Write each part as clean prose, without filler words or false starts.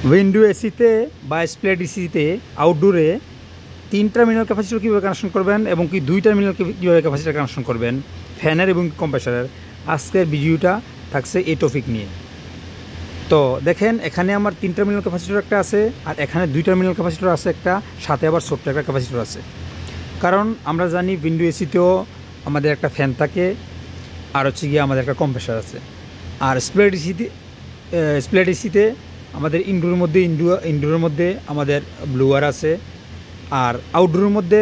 Window এসিতে বা split এসিতে আউটডোরে 3 টার্মিনাল ক্যাপাসিটর কীভাবে কানেকশন করবেন এবং কি 2 টার্মিনাল কীভাবে ক্যাপাসিটর কানেকশন করবেন ফ্যানের এবং কম্প্রেসারের, আজকের ভিডিওটা থাকছে এই টপিক নিয়ে। তো দেখেন এখানে আমার 3 টার্মিনাল ক্যাপাসিটর একটা আছে, আর এখানে 2 টার্মিনাল ক্যাপাসিটর আছে একটা, সাথে আবার ছোট্ট একটা ক্যাপাসিটর আছে। কারণ আমরা জানি উইন্ডো এসিতেও আমাদের একটা ফ্যান থাকে, আর হচ্ছে গিয়ে আমাদের একটা কম্প্রেসার আছে। আর স্প্লিট এসিতে আমাদের ইনডোরের মধ্যে আমাদের ব্লোয়ার আছে, আর আউটডোরের মধ্যে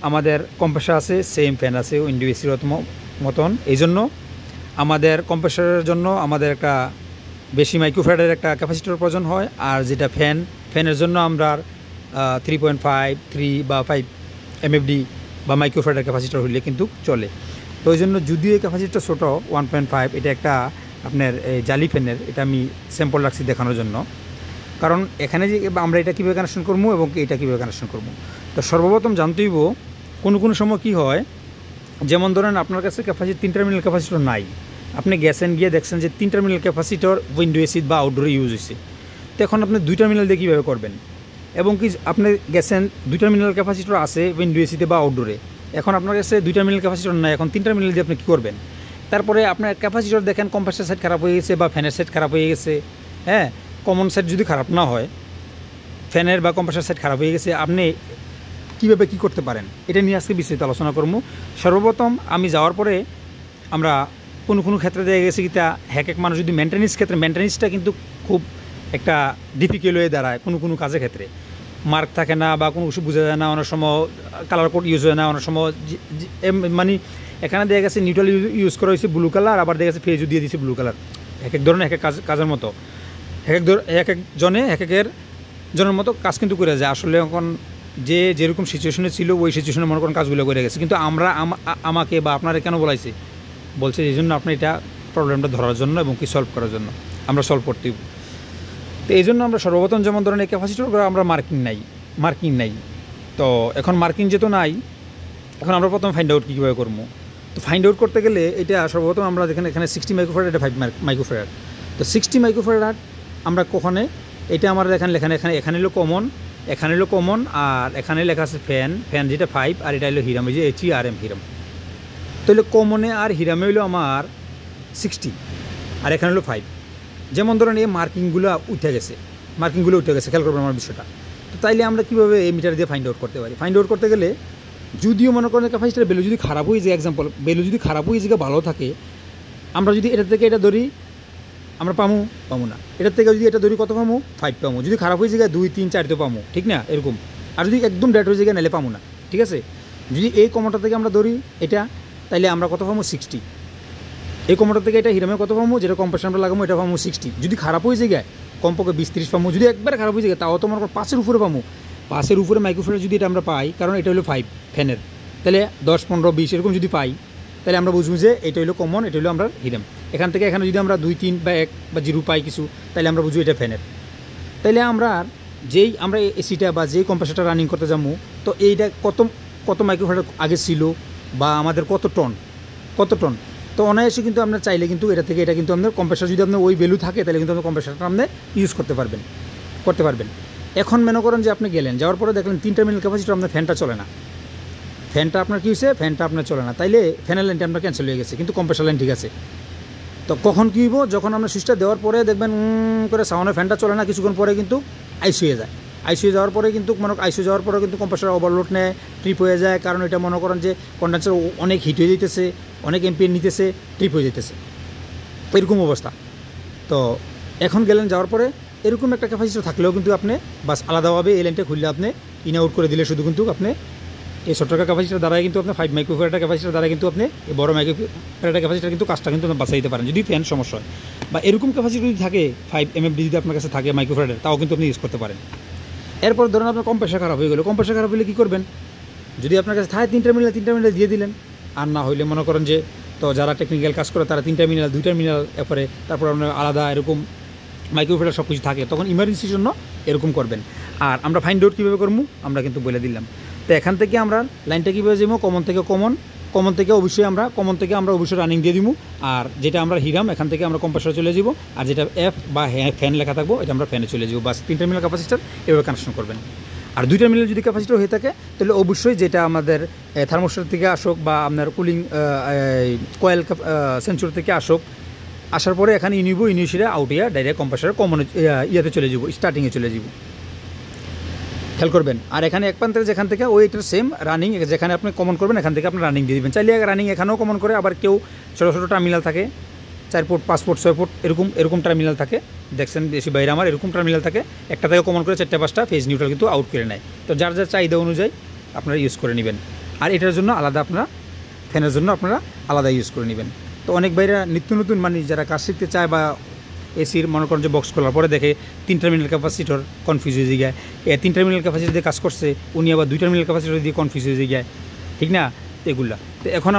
আমাদের কম্প্রেসার আছে, সেম ফ্যান আছে উইন্ডো এসির মতন। এই জন্য আমাদের কম্প্রেসারের জন্য আমাদের একটা বেশি মাইক্রোফ্যারাডের একটা ক্যাপাসিটর প্রয়োজন হয়, আর যেটা ফ্যানের জন্য আমরা 3.5, 3 বা 5 MFD বা মাইক্রোফ্যারাডের ক্যাপাসিটর হইলে কিন্তু চলে। তো ওই জন্য যদিও এই ক্যাপাসিটর ছোটো 1.5, এটা একটা আপনার জালি ফ্যানের, এটা আমি স্যাম্পল রাখছি দেখানোর জন্য। কারণ এখানে যে আমরা এটা কীভাবে কানেকশন করবো এবং এটা কীভাবে কানেকশন করবো, তো সর্বপ্রথম জানতেইব কোনো সময় কী হয়, যেমন ধরেন আপনার কাছে 3 টার্মিনাল ক্যাপাসিটর নাই, আপনি গেছেন গিয়ে দেখছেন যে 3 টার্মিনাল ক্যাপাসিটর উইন্ডো এসি বা আউটডোরে ইউজ হয়েছে। তো এখন আপনি 2 টার্মিনাল দিয়ে কীভাবে করবেন, এবং কি আপনি গেছেন 2 টার্মিনাল ক্যাপাসিটর আছে উইন্ডো এসিতে বা আউটডোরে, এখন আপনার কাছে 2 টার্মিনাল ক্যাপাসিটর নাই, এখন 3 টার্মিনাল দিয়ে আপনি কী করবেন। তারপরে আপনার ক্যাপাসিটর দেখেন কম্প্রেসার সেট খারাপ হয়ে গেছে বা ফ্যানের সেট খারাপ হয়ে গেছে, হ্যাঁ, কমন সেট যদি খারাপ না হয়, ফ্যানের বা কম্প্রেসার সেট খারাপ হয়ে গেছে, আপনি কীভাবে কী করতে পারেন এটা নিয়ে আজকে বিস্তারিত আলোচনা করবো। সর্বপ্রথম আমি যাওয়ার পরে আমরা কোনো ক্ষেত্রে দেখা গেছে কি তা এক মানুষ যদি মেনটেন্যান্সটা কিন্তু খুব একটা ডিফিকাল্ট হয়ে দাঁড়ায় কোনো কাজের ক্ষেত্রে, মার্ক থাকে না বা কোনো কিছু বোঝা যায় না, অনেক সময় কালার কোড ইউজ হয় না, অনেক সময় মানে এখানে দেখা গেছে নিউট্রাল ইউজ করা হয়েছে ব্লু কালার, আবার দেখা গেছে ফেজও দিয়ে দিয়েছে ব্লু কালার, এক ধরনের এক কাজের মতো একের জনের মতো কাজ কিন্তু করে যায়। আসলে এখন যেরকম সিচুয়েশনে ছিল ওই সিচুয়েশনে মনে করেন কাজগুলো করে গেছে, কিন্তু আমাকে বা আপনারা কেন বলছে এই জন্য আপনি এটা প্রবলেমটা ধরার জন্য এবং কি সলভ করার জন্য আমরা সলভ করতেই। তো এই জন্য আমরা সর্বপ্রথম যেমন ধরেন এই ক্যাপাসিটর আমরা মার্কিং নাই। তো এখন মার্কিং যেহেতু নাই, এখন আমরা প্রথম ফাইন্ড আউট কীভাবে করবো। তো ফাইন্ড আউট করতে গেলে এটা সর্বপ্রথম আমরা এখানে 60 মাইক্রোফ্যারাড, এটা 5 মাইক্রোফ্যারাড। তো 60 মাইক্রোফ্যারাড আমরা কখনে এটা আমার এখানে হলো কমন, আর এখানে লেখা আছে ফ্যান যেটা 5, আর এটা হলো হিরাম, এই যে HERM হিরাম। তাহলে কমনে আর হিরামে হইলো আমার 60, আর এখানে হলো 5। যেমন ধরেন এই মার্কিংগুলো উঠে গেছে, খেয়াল করবেন আমার বিষয়টা। তো তাইলে আমরা কীভাবে এই মিটার দিয়ে ফাইন্ড আউট করতে পারি। ফাইন্ড আউট করতে গেলে যদিও মনে করেন ক্যাপাসিটর ভ্যালু যদি খারাপ হয়ে যায়, ভ্যালু যদি খারাপ হয়ে যায় ভালো থাকে, আমরা যদি এটা থেকে এটা ধরি আমরা পামু না, এটার থেকে যদি এটা ধরি কত পামু 5 পামু, যদি খারাপ হয়ে যায় 2, 3, 4 তো পামু, ঠিক না এরকম। আর যদি একদম ডেট হয়ে যায় নাহলে পামু না, ঠিক আছে। যদি এই কমনটা থেকে আমরা ধরি এটা, তাইলে আমরা কত পামু 60। এই কমনটা থেকে এটা হিরামে কত পামু, যেটা কম্প্রেসার আমরা লাগামো এটা পামু 60। যদি খারাপ হয়ে যায় কমপক্ষে 20-30 পামু, যদি একবার খারাপ হয়ে যায় তাও তো মনে করেন 5-এর উপরে পামু। 5-এর উপরে মাইক্রোফ্যারাড যদি এটা আমরা পাই, কারণ এটা হলো 5 ফ্যানের, তাহলে 10, 15, 20 এরকম যদি পাই, তাহলে আমরা বুঝবো যে এটা হলো কমন, এটা হলো আমরা হিরাম। এখান থেকে এখানে যদি আমরা 2, 3 বা 1 বা 0 পাই কিছু, তাহলে আমরা বুঝবো এটা ফ্যানের। তাইলে আমরা এসিটা বা যেই কম্প্রেসারটা রানিং করতে যাবো, তো এইটা কত মাইক্রোফ্যারাড আগে ছিল বা আমাদের কত টন। তো অনায়াসে কিন্তু আপনার চাইলে কিন্তু এটা কিন্তু আপনার কম্প্রেসার যদি আপনার ওই ভ্যালু থাকে, তাহলে কিন্তু আপনার কম্প্রেসারটা আপনি ইউজ করতে পারবেন। এখন মনে করেন যে আপনি যাওয়ার পরে দেখলেন 3 টার্মিনাল ক্যাপাসিটর আপনার ফ্যানটা চলে না, আপনার কী হয়েছে, ফ্যানটা আপনার চলে না, তাইলে ফ্যানের লাইনটা আপনার ক্যান্সেল হয়ে গেছে, কিন্তু কম্প্রেসার লাইন ঠিক আছে। তো কখন কী হইব, যখন আমরা সুইচটা দেওয়ার পরে দেখবেন করে সাউন্ডে ফ্যানটা চলে না, কিছুক্ষণ পরে কিন্তু আইসি হয়ে যায়। যাওয়ার পরে কিন্তু কম্প্রেসার ওভারলোড নেয়, ট্রিপ হয়ে যায়, কারণ এটা মনে করেন যে কন্ডেন্সার অনেক হিট হয়ে যেতেছে, অনেক এমপিএর নিতেছে, ট্রিপ হয়ে যেতেছে, এরকম অবস্থা। তো এখন যাওয়ার পরে এরকম একটা ক্যাপাসিটর থাকলেও কিন্তু আপনি বাস আলাদাভাবে এই লাইনটা খুললে আপনি ইন আউট করে দিলে শুধু কিন্তু আপনি এই ছোট্ট ক্যাপাসিটর দ্বারাই কিন্তু আপনি 5 মাইক্রোফ্যারাড ক্যাপাসিটর দ্বারা কিন্তু আপনি এই বড় মাইক্রোফ্যারাড ক্যাপাসিটর কিন্তু কাজটা কিন্তু বাঁচাই দিতে পারেন, যদি ফ্যান সমস্যা হয় বা এরকম ক্যাপাসিটর যদি থাকে 5 MFD যদি আপনার কাছে থাকে মাইক্রোফ্যারাডের, তাও কিন্তু আপনি ইউজ করতে পারেন। এরপর ধরুন আপনার কম্প্রেসার খারাপ হয়ে গেলো, কম্প্রেসার খারাপ হলে কী করবেন, যদি আপনার কাছে থাকে 3 টার্মিনাল দিয়ে দিলেন, আর না হইলে মনে করেন যে তো যারা টেকনিক্যাল কাজ করে তারা 3 টার্মিনাল 2 টার্মিনাল এরপরে তারপর আপনার আলাদা এরকম মাইক্রোফ্যারাড সব কিছু থাকে, তখন ইমার্জেন্সির জন্য এরকম করবেন। আর আমরা ফাইন্ড আউট কীভাবে করবো আমরা কিন্তু বলে দিলাম। তো এখান থেকে আমরা লাইনটা কীভাবে যাবো, কমন থেকে কমন, কমন থেকে অবশ্যই রানিং দিয়ে দিব। আর যেটা আমরা হিরাম এখান থেকে আমরা কম্প্রেসরে চলে যাব, আর যেটা এফ বা ফ্যান লেখা থাকবো এটা আমরা ফ্যানে চলে যাব। বাস 3 টার্মিনাল ক্যাপাসিটর এভাবে কানেকশন করবেন। আর 2 টার্মিনাল যদি ক্যাপাসিটর হয়ে থাকে তাহলে অবশ্যই যেটা আমাদের থার্মোস্ট্যাট থেকে আসুক বা আপনার কুলিং কয়েল সেন্সর থেকে আসার পরে এখানে ইনিশিয়ালে আউটিয়া ডাইরেক্ট কম্প্রেসরের কমন ইয়াতে চলে যাব, স্টার্টিংয়ে চলে যাব, খেয়াল করবেন। আর এখানে এক প্রান্তের যেখান থেকে ওইটার সেম রানিং, যেখানে আপনি কমন করবেন এখান থেকে আপনি রানিং দিয়ে দেবেন। চাইলে রানিং এখানেও কমন করে, আবার কেউ ছোটো ছোটো টার্মিনাল থাকে 4 ফুট 5 ফুট 6 ফুট এরকম টার্মিনাল থাকে, দেখছেন বেশি বাইরে আমার এরকম টার্মিনাল থাকে, একটা থেকে কমন করে 4টা 5টা ফেজ নিউট্রাল কিন্তু আউট করে নেয়। তো যার চাহিদা অনুযায়ী আপনারা ইউজ করে নেবেন। আর এটার জন্য আলাদা আপনারা ফ্যানের জন্য আপনারা আলাদা ইউজ করে নেবেন। তো অনেক বাইরে নিত্য নতুন মানে যারা কাজ শিখতে চায় বা এসির মনে করেন যে বক্স খোলার পরে দেখে 3 টার্মিনাল ক্যাপাসিটর কনফিউজ হয়ে যায়, 3 টার্মিনাল ক্যাপাসিটি দিয়ে কাজ করছে, উনি আবার 2 টার্মিনাল ক্যাপাসিটর দিয়ে কনফিউজ হয়ে যায়, ঠিক না? এগুলা তো এখন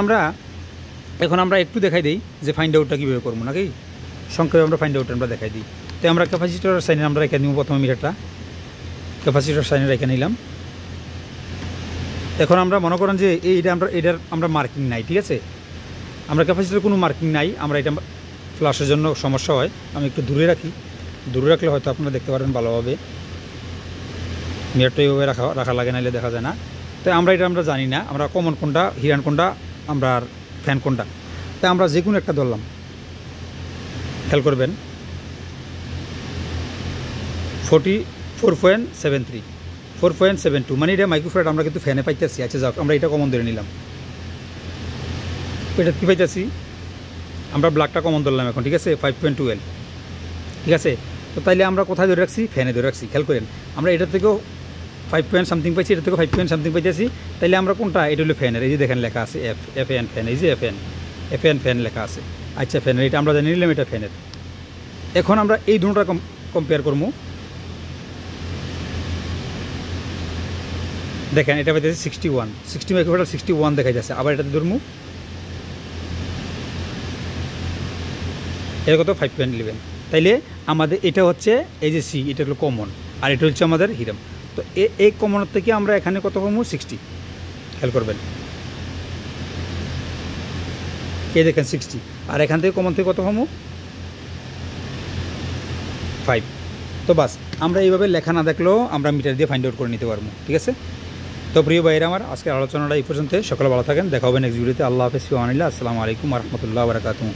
আমরা একটু দেখাই দিই যে ফাইন্ড আউটটা কীভাবে করবো নাকি, সংক্ষেপে আমরা ফাইন্ড আউটটা আমরা দেখাই দিই। তো আমরা ক্যাপাসিটর সাইনে আমরা রেখে নিব, প্রথমে মিটারটা ক্যাপাসিটর সাইনে রেখে নিলাম। এখন আমরা মনে করেন যে এটার আমরা মার্কিং নাই, ঠিক আছে, আমরা ক্যাপাসিটর কোনো মার্কিং নাই, আমরা এটা ফ্লাশের জন্য সমস্যা হয়, আমি একটু দূরে রাখলে হয়তো আপনারা দেখতে পারবেন ভালোভাবে, মিটারটা এইভাবে রাখা লাগে, নাইলে দেখা যায় না। তো আমরা জানি না আমরা কমন কোনটা, হিরান কোনটা, আমরা ফ্যান কোনটা। তাই আমরা যে কোনো একটা ধরলাম, খেয়াল করবেন 4.73 মানে এটা মাইক্রোফ্যারাড আমরা কিন্তু ফ্যানে পাইতেছি। আচ্ছা যাক, আমরা এটা কমন ধরে নিলাম, এটা কী পাইতেছি আমরা ব্ল্যাকটা কমন ধরলাম এখন, ঠিক আছে 5.12, ঠিক আছে। তো তাইলে আমরা কোথায় ধরে রাখছি, ফ্যানে ধরে রাখছি। খেয়াল করেন আমরা এটার থেকেও 5 পয়েন্ট সামথিং পাইছি, এটার থেকেও 5 পয়েন্ট সামথিং পাইতেছি। তাইলে আমরা কোনটা, এটা হলো ফ্যানের, এই যে দেখেন লেখা আছে এফএন ফ্যান, এই যে এফএন ফ্যান লেখা আছে। আচ্ছা ফ্যানের এটা আমরা জানি নিলাম, এটা ফ্যানের। এখন আমরা এই দুটোটা কম্পেয়ার করবো, দেখেন এটা পাইতেছে 60 মাইক্রোফ্যারাড 61 দেখাই যাচ্ছে। আবার এটাতে ধরবো এটা কত 5.11। তাইলে আমাদের এটা হচ্ছে এই যে সি, এটা হলো কমন, আর এটা হচ্ছে আমাদের হিরাম। তো এই কমনের থেকে আমরা এখানে কত পাবো 60, খেয়াল করবেন এই দেখেন 60, আর এখান থেকে কমন থেকে কত পাবো 5। তো বাস আমরা এইভাবে লেখা না দেখলেও আমরা মিটার দিয়ে ফাইন্ড আউট করে নিতে পারবো, ঠিক আছে। তো প্রিয় ভাইয়েরা আমার আজকের আলোচনাটা এই পর্যন্ত, সকলে ভালো থাকেন, দেখা হবে নেক্সট ভিডিওতে। আল্লাহ হাফেজ, ফি আমানিল্লাহ, আসসালামু আলাইকুম ওয়া রাহমাতুল্লাহি ওয়া বারাকাতুহু।